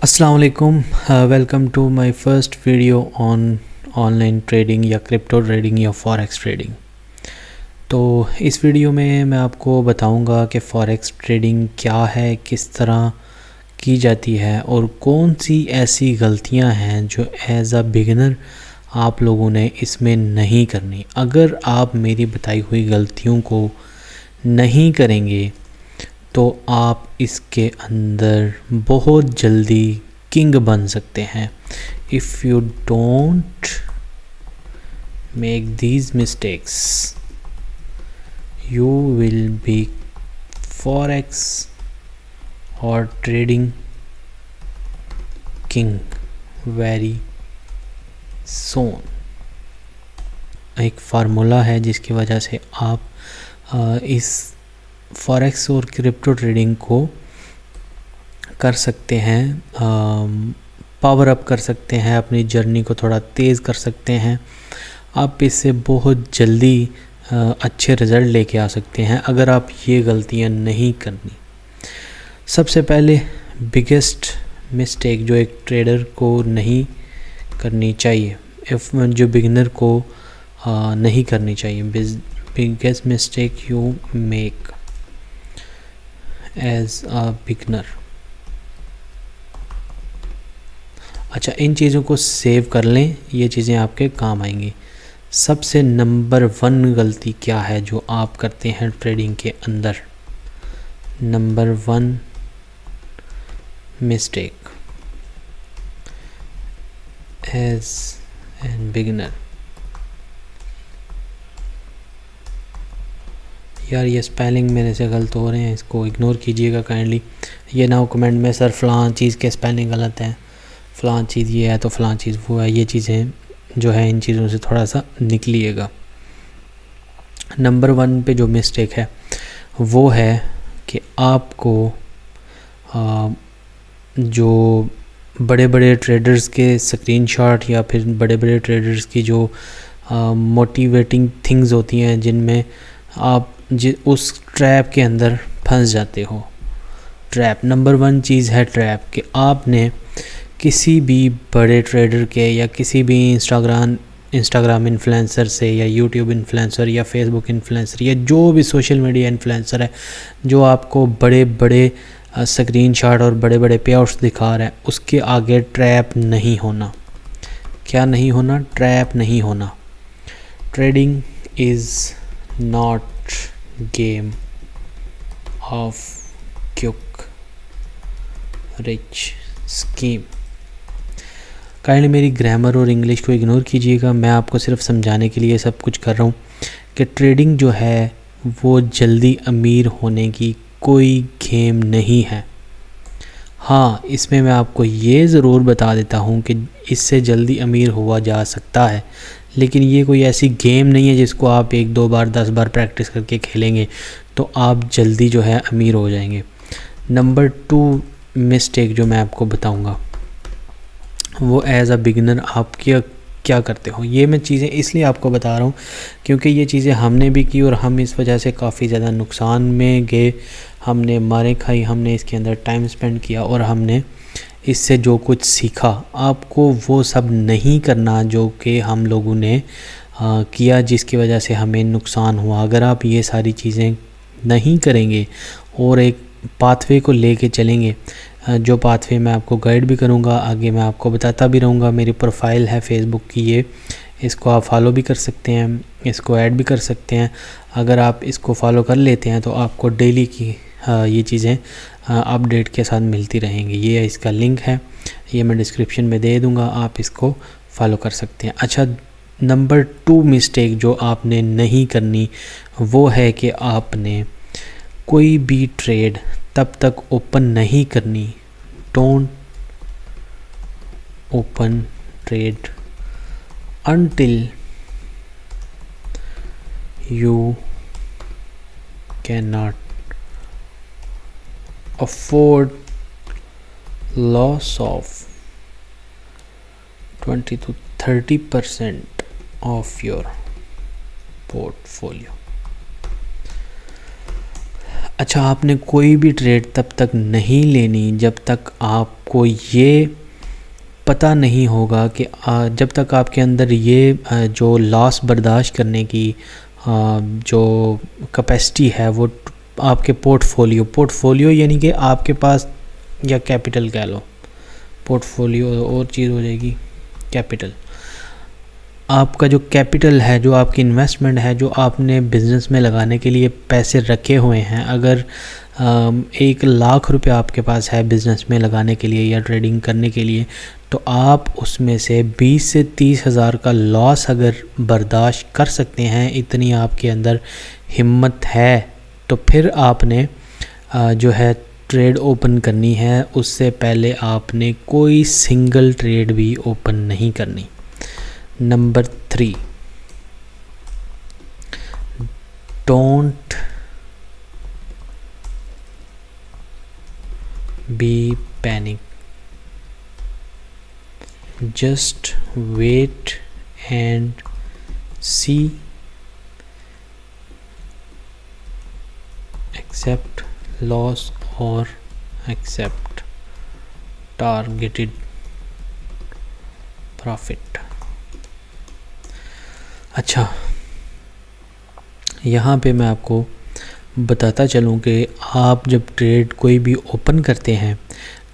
अस्सलाम वालेकुम। Welcome to my first video on online trading या क्रिप्टो ट्रेडिंग या फॉरेक्स ट्रेडिंग। तो इस वीडियो में मैं आपको बताऊंगा कि फॉरेक्स ट्रेडिंग क्या है, किस तरह की जाती है और कौन सी ऐसी गलतियां हैं जो एज अ बिगिनर आप लोगों ने इसमें नहीं करनी। अगर आप मेरी बताई हुई गलतियों को नहीं करेंगे तो आप इसके अंदर बहुत जल्दी किंग बन सकते हैं। If you don't make these mistakes you will be forex और ट्रेडिंग किंग वेरी सोन। एक फार्मूला है जिसकी वजह से आप इस फॉरेक्स और क्रिप्टो ट्रेडिंग को कर सकते हैं, पावर अप कर सकते हैं, अपनी जर्नी को थोड़ा तेज़ कर सकते हैं। आप इससे बहुत जल्दी अच्छे रिज़ल्ट लेके आ सकते हैं अगर आप ये गलतियां नहीं करनी। सबसे पहले बिगेस्ट मिस्टेक जो एक ट्रेडर को नहीं करनी चाहिए, जो बिगिनर को नहीं करनी चाहिए, biggest mistake you make as a beginner. अच्छा, इन चीज़ों को सेव कर लें, ये चीज़ें आपके काम आएंगी। सबसे नंबर 1 गलती क्या है जो आप करते हैं ट्रेडिंग के अंदर? Number 1 mistake as an beginner. यार ये स्पेलिंग मेरे से गलत हो रहे हैं, इसको इग्नोर कीजिएगा काइंडली। ये ना हो कमेंट में सर फ़लाँ चीज़ के स्पेलिंग गलत है, फ़लाँ चीज़ ये है तो फ़लाँ चीज़ वो है। ये चीज़ें जो है इन चीज़ों से थोड़ा सा निकलिएगा। नंबर 1 पे जो मिस्टेक है वो है कि आपको जो बड़े बड़े ट्रेडर्स के स्क्रीनशॉट या फिर बड़े बड़े ट्रेडर्स की जो मोटिवेटिंग थिंग्स होती हैं जिनमें आप उस ट्रैप के अंदर फंस जाते हो। ट्रैप नंबर 1 चीज़ है ट्रैप, कि आपने किसी भी बड़े ट्रेडर के या किसी भी इंस्टाग्राम इन्फ्लुएंसर से या यूट्यूब इन्फ्लुएंसर या फेसबुक इन्फ्लुएंसर या जो भी सोशल मीडिया इन्फ्लुएंसर है जो आपको बड़े बड़े स्क्रीनशॉट और बड़े बड़े पे आउट्स दिखा रहा है, उसके आगे ट्रैप नहीं होना। क्या नहीं होना? ट्रैप नहीं होना। Trading is not game of quick rich scheme. Kindly मेरी ग्रामर और इंग्लिश को इग्नोर कीजिएगा, मैं आपको सिर्फ समझाने के लिए सब कुछ कर रहा हूँ कि ट्रेडिंग जो है वो जल्दी अमीर होने की कोई गेम नहीं है। हाँ, इसमें मैं आपको ये ज़रूर बता देता हूँ कि इससे जल्दी अमीर हुआ जा सकता है, लेकिन ये कोई ऐसी गेम नहीं है जिसको आप 1-2 बार 10 बार प्रैक्टिस करके खेलेंगे तो आप जल्दी जो है अमीर हो जाएंगे। नंबर 2 मिस्टेक जो मैं आपको बताऊंगा वो एज अ बिगिनर आप क्या करते हो। ये मैं चीज़ें इसलिए आपको बता रहा हूँ क्योंकि ये चीज़ें हमने भी की और हम इस वजह से काफ़ी ज़्यादा नुकसान में गए। हमने मारे खाई, हमने इसके अंदर टाइम स्पेंड किया और हमने इससे जो कुछ सीखा। आपको वो सब नहीं करना जो कि हम लोगों ने किया जिसकी वजह से हमें नुकसान हुआ। अगर आप ये सारी चीज़ें नहीं करेंगे और एक पाथवे को लेके चलेंगे, जो पाथवे मैं आपको गाइड भी करूँगा, आगे मैं आपको बताता भी रहूँगा। मेरी प्रोफाइल है फेसबुक की, ये इसको आप फॉलो भी कर सकते हैं, इसको ऐड भी कर सकते हैं। अगर आप इसको फॉलो कर लेते हैं तो आपको डेली की ये चीज़ें अपडेट के साथ मिलती रहेंगी। ये इसका लिंक है, ये मैं डिस्क्रिप्शन में दे दूँगा, आप इसको फॉलो कर सकते हैं। अच्छा, नंबर 2 मिस्टेक जो आपने नहीं करनी वो है कि आपने कोई भी ट्रेड तब तक ओपन नहीं करनी। Don't open trade until you can not afford loss of 20 to 30% of your portfolio. अच्छा, आपने कोई भी ट्रेड तब तक नहीं लेनी जब तक आपको ये पता नहीं होगा कि जब तक आपके अंदर ये जो लॉस बर्दाश्त करने की जो कैपेसिटी है वो आपके पोर्टफोलियो यानी कि आपके पास, या कैपिटल कह लो, पोर्टफोलियो और चीज़ हो जाएगी कैपिटल। आपका जो कैपिटल है, जो आपकी इन्वेस्टमेंट है, जो आपने बिज़नेस में लगाने के लिए पैसे रखे हुए हैं, अगर 1 लाख रुपए आपके पास है बिज़नेस में लगाने के लिए या ट्रेडिंग करने के लिए, तो आप उसमें से 20 से 30 हज़ार का लॉस अगर बर्दाश्त कर सकते हैं, इतनी आपके अंदर हिम्मत है, तो फिर आपने जो है ट्रेड ओपन करनी है। उससे पहले आपने कोई सिंगल ट्रेड भी ओपन नहीं करनी। Number 3, don't be panic, just wait and see, accept loss or accept targeted profit। अच्छा, यहाँ पे मैं आपको बताता चलूँ कि आप जब ट्रेड कोई भी ओपन करते हैं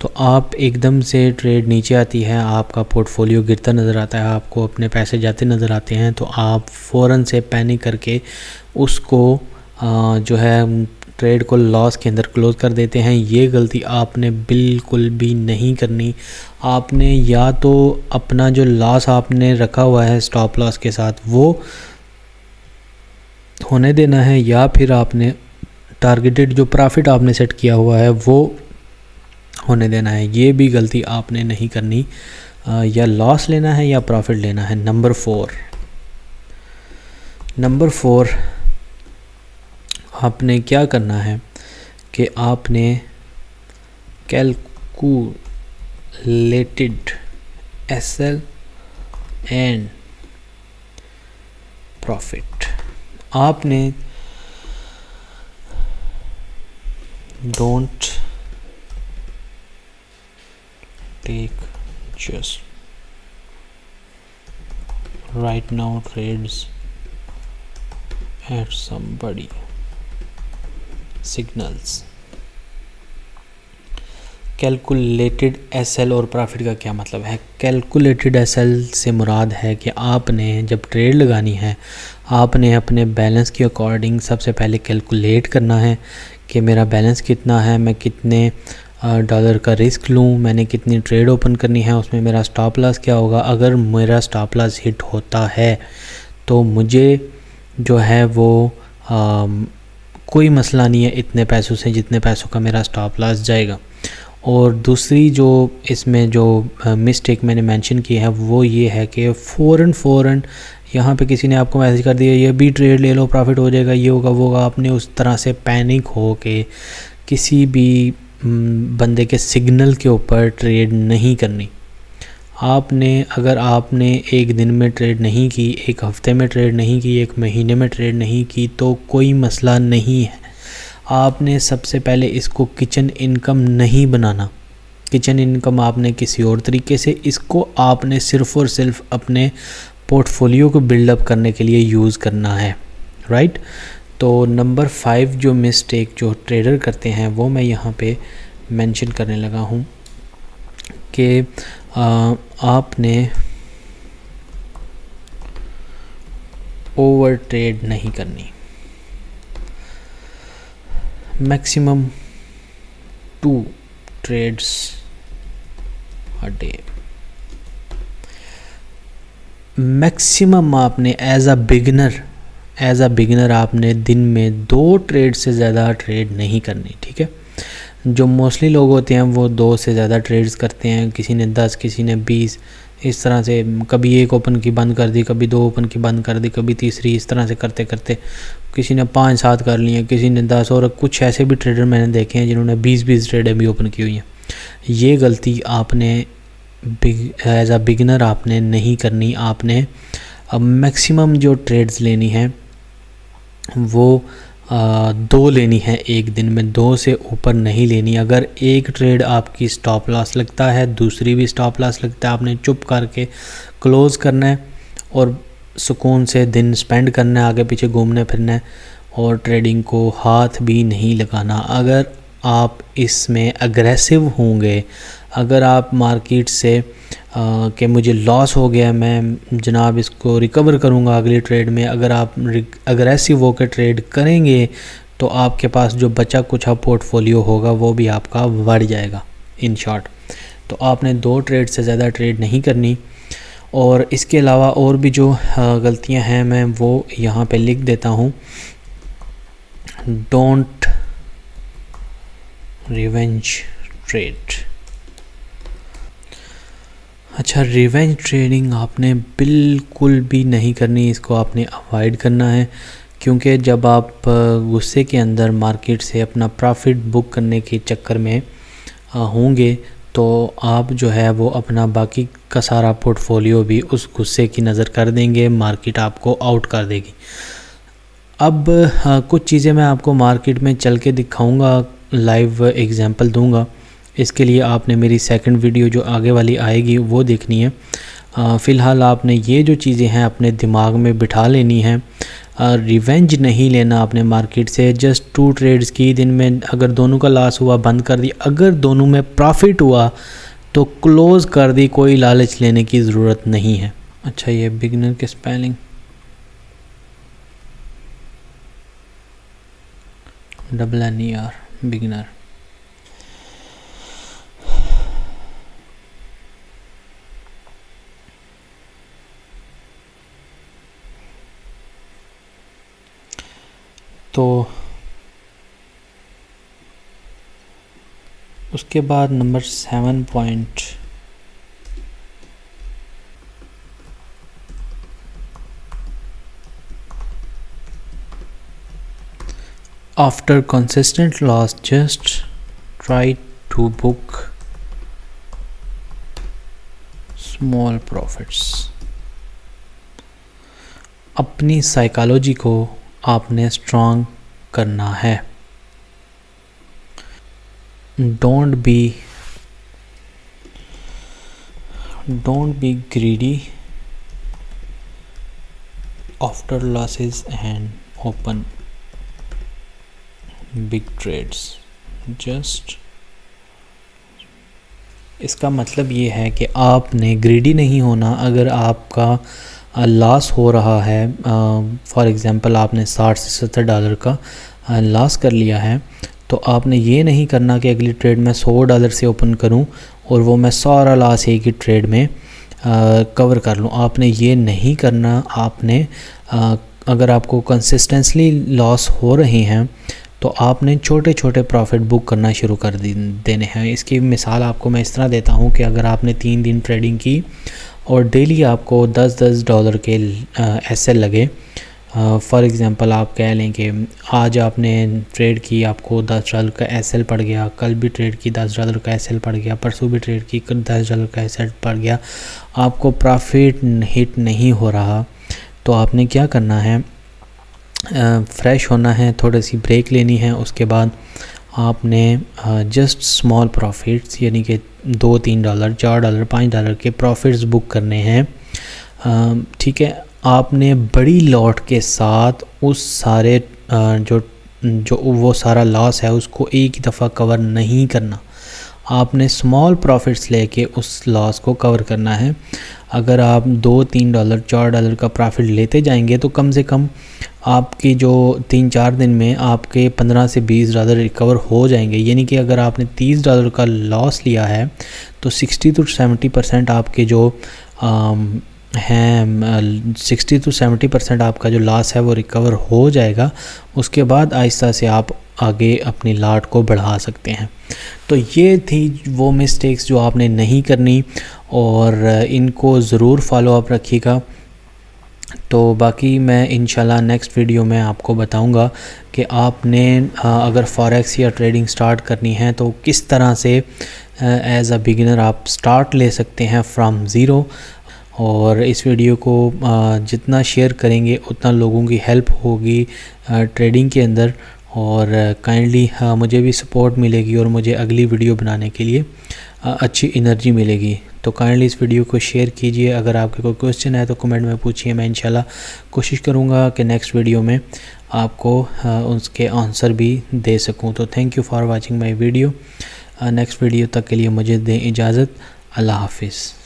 तो आप एकदम से ट्रेड नीचे आती है, आपका पोर्टफोलियो गिरता नज़र आता है, आपको अपने पैसे जाते नज़र आते हैं, तो आप फ़ौरन से पैनिक करके उसको जो है ट्रेड को लॉस के अंदर क्लोज़ कर देते हैं। ये गलती आपने बिल्कुल भी नहीं करनी। आपने या तो अपना जो लॉस आपने रखा हुआ है स्टॉप लॉस के साथ वो होने देना है, या फिर आपने टारगेटेड जो प्रॉफिट आपने सेट किया हुआ है वो होने देना है। ये भी गलती आपने नहीं करनी। या लॉस लेना है या प्रॉफिट लेना है। नंबर 4 आपने क्या करना है कि आपने कैलकुलेटेड एसएल एंड प्रॉफिट, आपने don't take just right now trades at somebody signals। Calculated SL और प्रॉफिट का क्या मतलब है? कैलकुलेटेड एसएल से मुराद है कि आपने जब ट्रेड लगानी है, आपने अपने बैलेंस के अकॉर्डिंग सबसे पहले कैलकुलेट करना है कि मेरा बैलेंस कितना है, मैं कितने डॉलर का रिस्क लूँ, मैंने कितनी ट्रेड ओपन करनी है, उसमें मेरा स्टॉप लॉस क्या होगा। अगर मेरा स्टॉप लॉस हिट होता है तो मुझे जो है वो कोई मसला नहीं है इतने पैसों से जितने पैसों का मेरा स्टॉप लॉस जाएगा। और दूसरी जो इसमें जो मिस्टेक मैंने मेंशन की है वो ये है कि फ़ौरन यहाँ पे किसी ने आपको मैसेज कर दिया ये भी ट्रेड ले लो, प्रॉफिट हो जाएगा, ये होगा वो होगा, आपने उस तरह से पैनिक हो के किसी भी बंदे के सिग्नल के ऊपर ट्रेड नहीं करनी। अगर आपने एक दिन में ट्रेड नहीं की, एक हफ्ते में ट्रेड नहीं की, एक महीने में ट्रेड नहीं की तो कोई मसला नहीं है। आपने सबसे पहले इसको किचन इनकम नहीं बनाना। किचन इनकम आपने किसी और तरीके से, इसको आपने सिर्फ़ और सिर्फ अपने पोर्टफोलियो को बिल्डअप करने के लिए यूज़ करना है, राइट। तो नंबर 5 जो मिस्टेक जो ट्रेडर करते हैं वो मैं यहाँ पे मेंशन करने लगा हूँ कि आपने ओवर ट्रेड नहीं करनी। Maximum 2 trades a day. Maximum आपने एज अ बिगिनर आपने दिन में 2 ट्रेड से ज़्यादा ट्रेड नहीं करनी, ठीक है। जो मोस्टली लोग होते हैं वो 2 से ज़्यादा ट्रेड्स करते हैं, किसी ने 10, किसी ने 20, इस तरह से कभी एक ओपन की बंद कर दी, कभी 2 ओपन की बंद कर दी, कभी तीसरी, इस तरह से करते करते किसी ने 5-7 कर लिए, किसी ने 10, और कुछ ऐसे भी ट्रेडर मैंने देखे हैं जिन्होंने 20-20 ट्रेडें भी ओपन की हुई हैं। ये गलती आपने एज अ बिगिनर आपने नहीं करनी। आपने अब मैक्सिमम जो ट्रेड्स लेनी है वो दो लेनी है एक दिन में, 2 से ऊपर नहीं लेनी। अगर एक ट्रेड आपकी स्टॉप लॉस लगता है, दूसरी भी स्टॉप लॉस लगता है, आपने चुप करके क्लोज़ करना है और सुकून से दिन स्पेंड करना है, आगे पीछे घूमने फिरना है और ट्रेडिंग को हाथ भी नहीं लगाना। अगर आप इसमें अग्रेसिव होंगे, अगर आप मार्केट से कि मुझे लॉस हो गया, मैं जनाब इसको रिकवर करूंगा अगली ट्रेड में, अगर आप अग्रेसिव होकर ट्रेड करेंगे तो आपके पास जो बचा कुछ पोर्टफोलियो होगा वो भी आपका बढ़ जाएगा इन शॉर्ट। तो आपने 2 ट्रेड से ज़्यादा ट्रेड नहीं करनी। और इसके अलावा और भी जो गलतियां हैं मैं वो यहाँ पे लिख देता हूँ। Don't revenge trade. अच्छा, रिवेंज ट्रेडिंग आपने बिल्कुल भी नहीं करनी, इसको आपने अवॉइड करना है, क्योंकि जब आप गुस्से के अंदर मार्केट से अपना प्रॉफिट बुक करने के चक्कर में होंगे तो आप जो है वो अपना बाकी का सारा पोर्टफोलियो भी उस गुस्से की नज़र कर देंगे, मार्केट आपको आउट कर देगी। अब कुछ चीज़ें मैं आपको मार्केट में चल के दिखाऊंगा, लाइव एग्जांपल दूंगा। इसके लिए आपने मेरी सेकंड वीडियो जो आगे वाली आएगी वो देखनी है। फ़िलहाल आपने ये जो चीज़ें हैं अपने दिमाग में बिठा लेनी हैं। रिवेंज नहीं लेना आपने मार्केट से। जस्ट 2 ट्रेड्स की, दिन में अगर दोनों का लॉस हुआ बंद कर दी, अगर दोनों में प्रॉफिट हुआ तो क्लोज़ कर दी, कोई लालच लेने की ज़रूरत नहीं है। अच्छा, ये बिगिनर के स्पेलिंग NER बिगिनर। तो उसके बाद number 7 point, after consistent loss just try to book small profits. अपनी साइकोलॉजी को आपने स्ट्रॉन्ग करना है। Don't be greedy after losses and open big trades. Just इसका मतलब ये है कि आपने ग्रीडी नहीं होना। अगर आपका लॉस हो रहा है, फॉर एग्ज़ाम्पल आपने $60 से $70 का लॉस कर लिया है, तो आपने ये नहीं करना कि अगली ट्रेड में $100 से ओपन करूं और वो मैं सारा लॉस एक ही ट्रेड में कवर कर लूं। आपने ये नहीं करना। आपने अगर आपको कंसिस्टेंटली लॉस हो रहे हैं तो आपने छोटे छोटे प्रॉफिट बुक करना शुरू कर देने हैं। इसकी मिसाल आपको मैं इस तरह देता हूं कि अगर आपने 3 दिन ट्रेडिंग की और डेली आपको $10 के एसएल लगे, फॉर एग्ज़ाम्पल आप कह लें कि आज आपने ट्रेड की, आपको $10 का एसएल पड़ गया, कल भी ट्रेड की $10 का एसएल पड़ गया, परसों भी ट्रेड की $10 का एसएल पड़ गया, आपको प्रॉफिट हिट नहीं हो रहा, तो आपने क्या करना है, फ्रेश होना है, थोड़ी सी ब्रेक लेनी है। उसके बाद आपने जस्ट स्मॉल प्रॉफिट्स यानी कि $2-3 $4 $5 के प्रॉफिट्स बुक करने हैं। ठीक है, आपने बड़ी लॉट के साथ उस सारे जो वो सारा लॉस है उसको एक ही दफ़ा कवर नहीं करना। आपने स्मॉल प्रॉफिट्स लेके उस लॉस को कवर करना है। अगर आप $2-3 $4 का प्रॉफिट लेते जाएंगे तो कम से कम आपकी जो 3-4 दिन में आपके $15 से $20 रिकवर हो जाएंगे। यानी कि अगर आपने $30 का लॉस लिया है तो 60 to 70% आपके जो हैं 60 to 70% आपका जो लॉस है वो रिकवर हो जाएगा। उसके बाद आहिस्ता से आप आगे अपनी लाट को बढ़ा सकते हैं। तो ये थी वो मिस्टेक्स जो आपने नहीं करनी और इनको ज़रूर फॉलो अप रखिएगा। तो बाकी मैं इंशाल्लाह नेक्स्ट वीडियो में आपको बताऊंगा कि आपने अगर फॉरेक्स या ट्रेडिंग स्टार्ट करनी है तो किस तरह से एज अ बिगिनर आप स्टार्ट ले सकते हैं फ्रॉम ज़ीरो। और इस वीडियो को जितना शेयर करेंगे उतना लोगों की हेल्प होगी ट्रेडिंग के अंदर, और काइंडली मुझे भी सपोर्ट मिलेगी और मुझे अगली वीडियो बनाने के लिए अच्छी एनर्जी मिलेगी। तो काइंडली इस वीडियो को शेयर कीजिए। अगर आपके कोई क्वेश्चन है तो कमेंट में पूछिए, मैं इंशाल्लाह कोशिश करूँगा कि नेक्स्ट वीडियो में आपको उसके आंसर भी दे सकूँ। तो thank you for watching my video. Next video तक के लिए मुझे दें इजाज़त। अल्लाह हाफिज़।